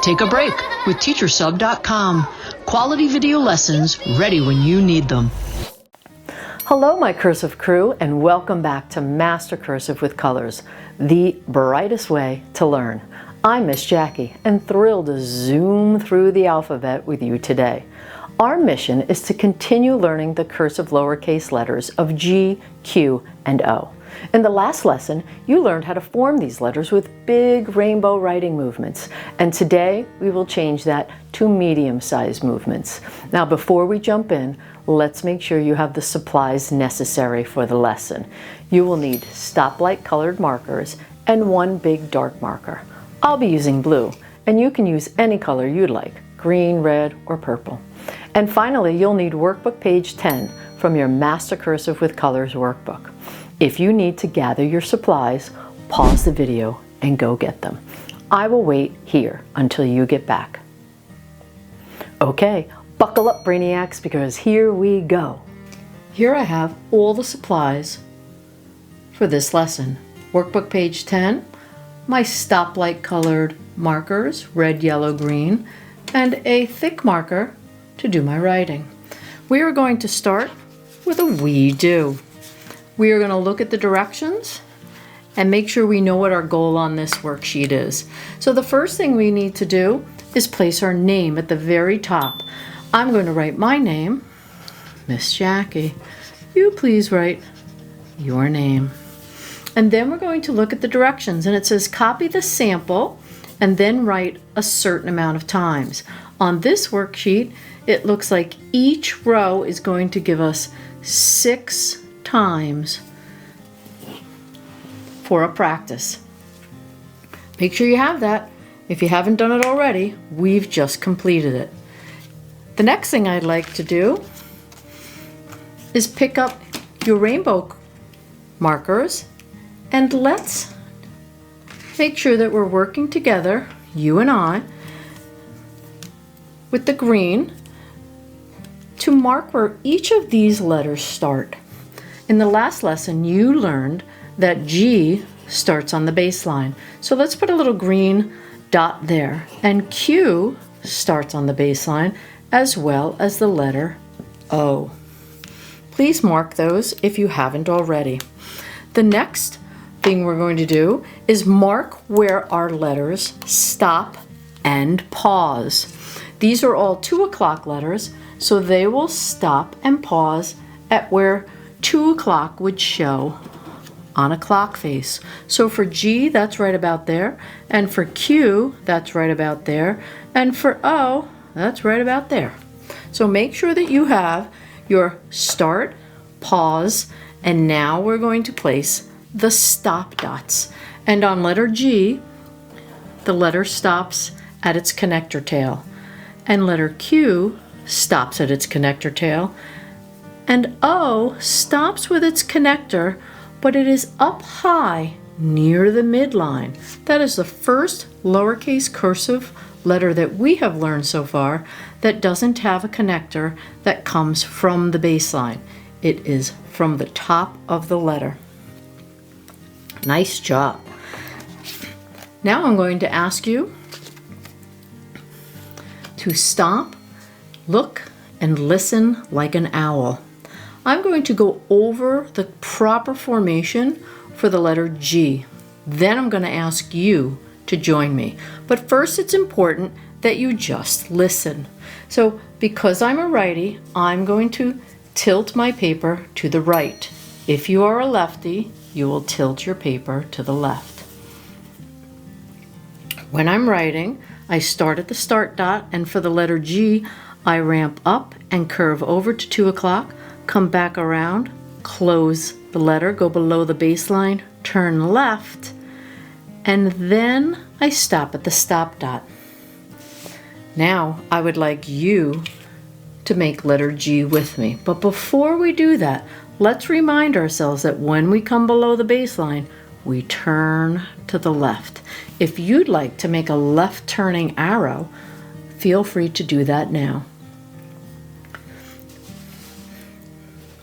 Take a break with teachersub.com. Quality video lessons ready when you need them. Hello, my Cursive crew, and welcome back to Master Cursive with Colors, the brightest way to learn. I'm Miss Jackie and thrilled to zoom through the alphabet with you today. Our mission is to continue learning the cursive lowercase letters of G, Q, and O. In the last lesson, you learned how to form these letters with big rainbow writing movements, and today we will change that to medium-sized movements. Now, before we jump in, let's make sure you have the supplies necessary for the lesson. You will need stoplight colored markers and one big dark marker. I'll be using blue, and you can use any color you'd like, green, red, or purple. And finally, you'll need workbook page 10 from your Master Cursive with Colors workbook. If you need to gather your supplies, pause the video and go get them. I will wait here until you get back. Okay, buckle up, Brainiacs, because here we go. Here I have all the supplies for this lesson. Workbook page 10, my stoplight colored markers, red, yellow, green, and a thick marker to do my writing. We are going to start with a we do. We are going to look at the directions and make sure we know what our goal on this worksheet is. So the first thing we need to do is place our name at the very top. I'm going to write my name, Miss Jackie. You please write your name. And then we're going to look at the directions, and it says copy the sample and then write a certain amount of times. On this worksheet, it looks like each row is going to give us 6 times for a practice. Make sure you have that. If you haven't done it already, we've just completed it. The next thing I'd like to do is pick up your rainbow markers and let's make sure that we're working together, you and I, with the green to mark where each of these letters start. In the last lesson, you learned that G starts on the baseline. So let's put a little green dot there. And Q starts on the baseline as well as the letter O. Please mark those if you haven't already. The next thing we're going to do is mark where our letters stop and pause. These are all 2 o'clock letters, so they will stop and pause at where 2 o'clock would show on a clock face. So for G, that's right about there, and for Q, that's right about there, and for O, that's right about there. So make sure that you have your start, pause, and now we're going to place the stop dots. And on letter G, the letter stops at its connector tail, and letter Q stops at its connector tail, and O stops with its connector, but it is up high near the midline. That is the first lowercase cursive letter that we have learned so far that doesn't have a connector that comes from the baseline. It is from the top of the letter. Nice job. Now I'm going to ask you to stop, look, and listen like an owl. I'm going to go over the proper formation for the letter G. Then I'm going to ask you to join me. But first, it's important that you just listen. So because I'm a righty, I'm going to tilt my paper to the right. If you are a lefty, you will tilt your paper to the left. When I'm writing, I start at the start dot, and for the letter G, I ramp up and curve over to 2 o'clock, come back around, close the letter, go below the baseline, turn left, and then I stop at the stop dot. Now I would like you to make letter G with me. But before we do that, let's remind ourselves that when we come below the baseline, we turn to the left. If you'd like to make a left turning arrow, feel free to do that now.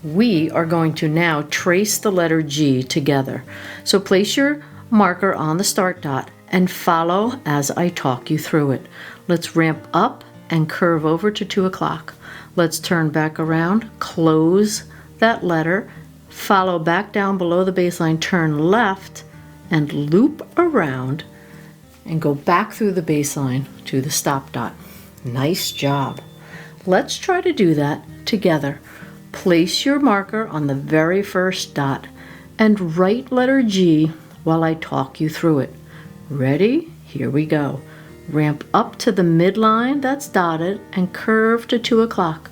We are going to now trace the letter G together. So place your marker on the start dot and follow as I talk you through it. Let's ramp up and curve over to 2 o'clock. Let's turn back around, close that letter, follow back down below the baseline, turn left, and loop around and go back through the baseline to the stop dot. Nice job. Let's try to do that together. Place your marker on the very first dot and write letter G while I talk you through it. Ready? Here we go. Ramp up to the midline that's dotted and curve to 2 o'clock.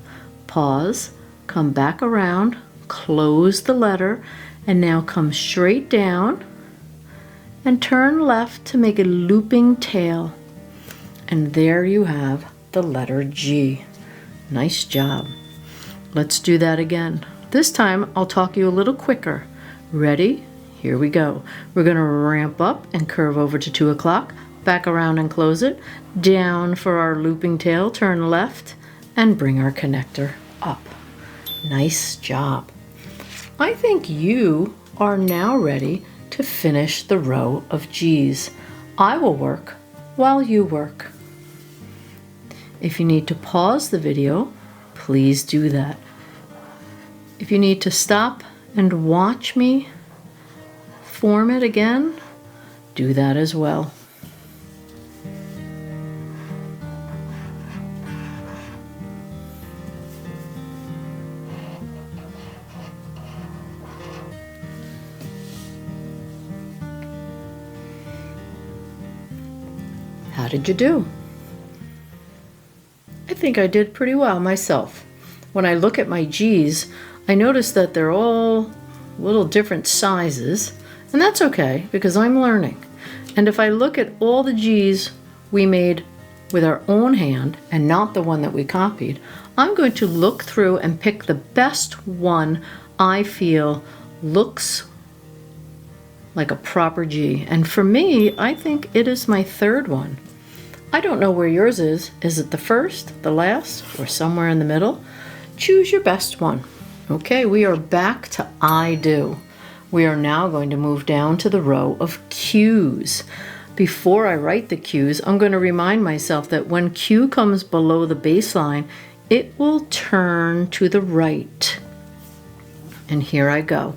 Pause, come back around, close the letter, and now come straight down and turn left to make a looping tail. And there you have the letter G. Nice job. Let's do that again. This time I'll talk you a little quicker. Ready? Here we go. We're going to ramp up and curve over to 2 o'clock, back around and close it, down for our looping tail, turn left, and bring our connector up. Nice job. I think you are now ready to finish the row of G's. I will work while you work. If you need to pause the video, please do that. If you need to stop and watch me form it again, do that as well. How did you do? I think I did pretty well myself. When I look at my G's, I notice that they're all little different sizes, and that's okay because I'm learning. And if I look at all the G's we made with our own hand and not the one that we copied, I'm going to look through and pick the best one I feel looks like a proper G. And for me, I think it is my third one. I don't know where yours is. Is it the first, the last, or somewhere in the middle? Choose your best one. Okay, we are back to I do. We are now going to move down to the row of Q's. Before I write the Q's, I'm going to remind myself that when Q comes below the baseline, it will turn to the right. And here I go.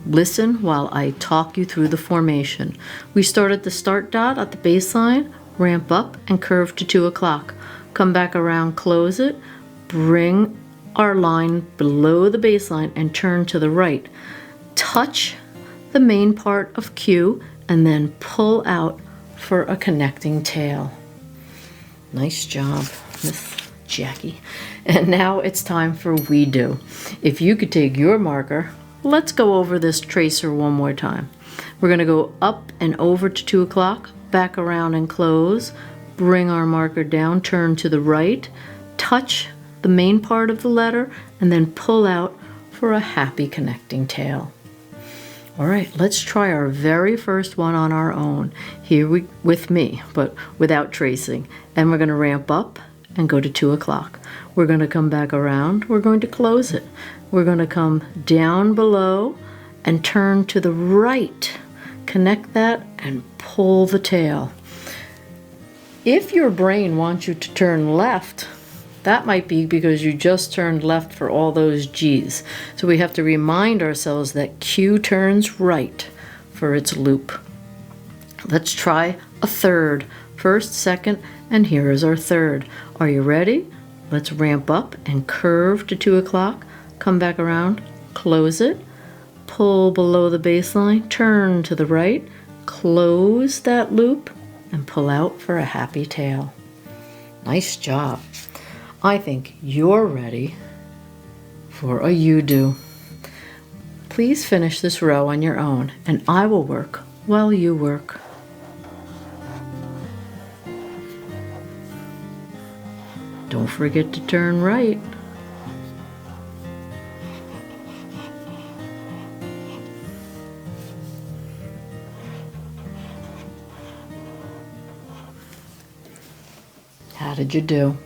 Listen while I talk you through the formation. We start at the start dot at the baseline, ramp up and curve to 2 o'clock. Come back around, close it, bring our line below the baseline and turn to the right. Touch the main part of Q and then pull out for a connecting tail. Nice job, Miss Jackie. And now it's time for we do. If you could take your marker, let's go over this tracer one more time. We're going to go up and over to 2 o'clock, back around and close, bring our marker down, turn to the right, touch the main part of the letter, and then pull out for a happy connecting tail. All right, let's try our very first one on our own. With me, but without tracing. And we're going to ramp up and go to 2 o'clock. We're going to come back around. We're going to close it. We're going to come down below and turn to the right. Connect that and pull the tail. If your brain wants you to turn left, that might be because you just turned left for all those G's. So we have to remind ourselves that Q turns right for its loop. Let's try a third. First, second, and here is our third. Are you ready? Let's ramp up and curve to 2 o'clock. Come back around, close it, pull below the baseline, turn to the right, close that loop, and pull out for a happy tail. Nice job. I think you're ready for a you do. Please finish this row on your own, and I will work while you work. Don't forget to turn right. How did you do?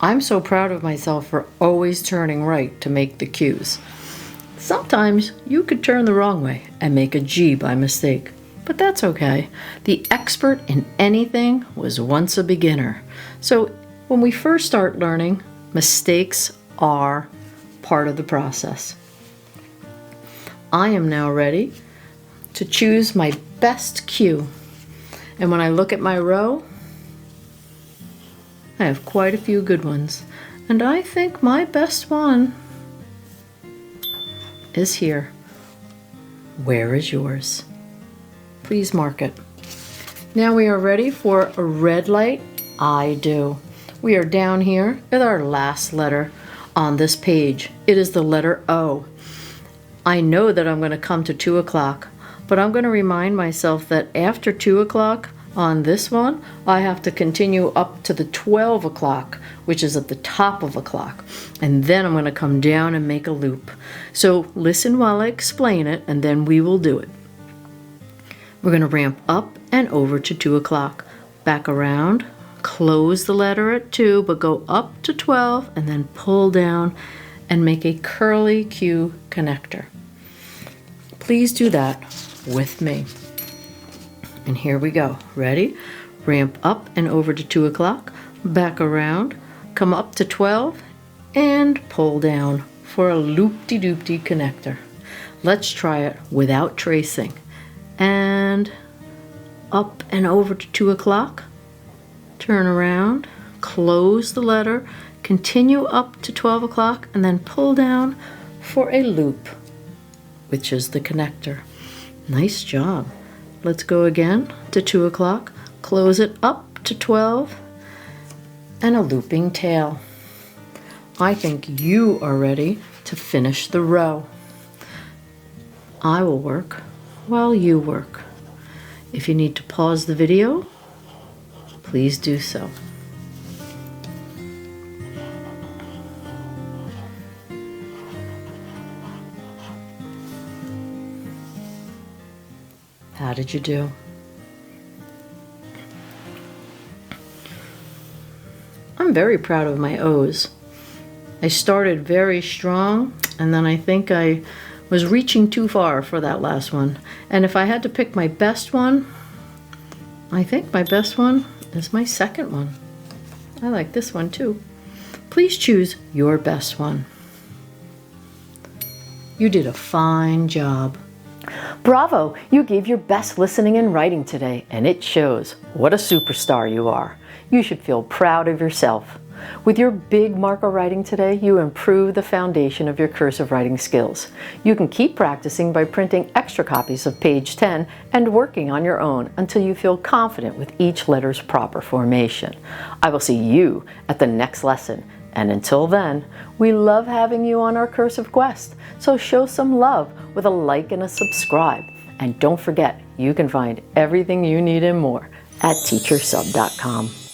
I'm so proud of myself for always turning right to make the Q's. Sometimes you could turn the wrong way and make a G by mistake, but that's okay. The expert in anything was once a beginner. So when we first start learning, mistakes are part of the process. I am now ready to choose my best cue. And when I look at my row, I have quite a few good ones. And I think my best one is here. Where is yours? Please mark it. Now we are ready for a red light. I do. We are down here at our last letter on this page. It is the letter O. I know that I'm going to come to 2 o'clock, but I'm going to remind myself that after 2 o'clock on this one, I have to continue up to the 12 o'clock, which is at the top of a clock. And then I'm going to come down and make a loop. So listen while I explain it, and then we will do it. We're going to ramp up and over to 2 o'clock, back around, close the letter at 2, but go up to 12, and then pull down and make a curly Q connector. Please do that with me. And here we go. Ready? Ramp up and over to 2 o'clock, back around, come up to 12, and pull down for a loop-de-doop-de connector. Let's try it without tracing. And up and over to 2 o'clock, turn around, close the letter, continue up to 12 o'clock, and then pull down for a loop, which is the connector. Nice job. Let's go again to 2 o'clock, close it up to 12, and a looping tail. I think you are ready to finish the row. I will work while you work. If you need to pause the video, please do so. How did you do? I'm very proud of my O's. I started very strong, and then I think I was reaching too far for that last one. And if I had to pick my best one, I think my best one is my second one. I like this one too. Please choose your best one. You did a fine job. Bravo! You gave your best listening and writing today, and it shows. What a superstar you are. You should feel proud of yourself. With your big marker writing today, you improve the foundation of your cursive writing skills. You can keep practicing by printing extra copies of page 10 and working on your own until you feel confident with each letter's proper formation. I will see you at the next lesson. And until then, we love having you on our cursive quest. So show some love with a like and a subscribe. And don't forget, you can find everything you need and more at teachersub.com.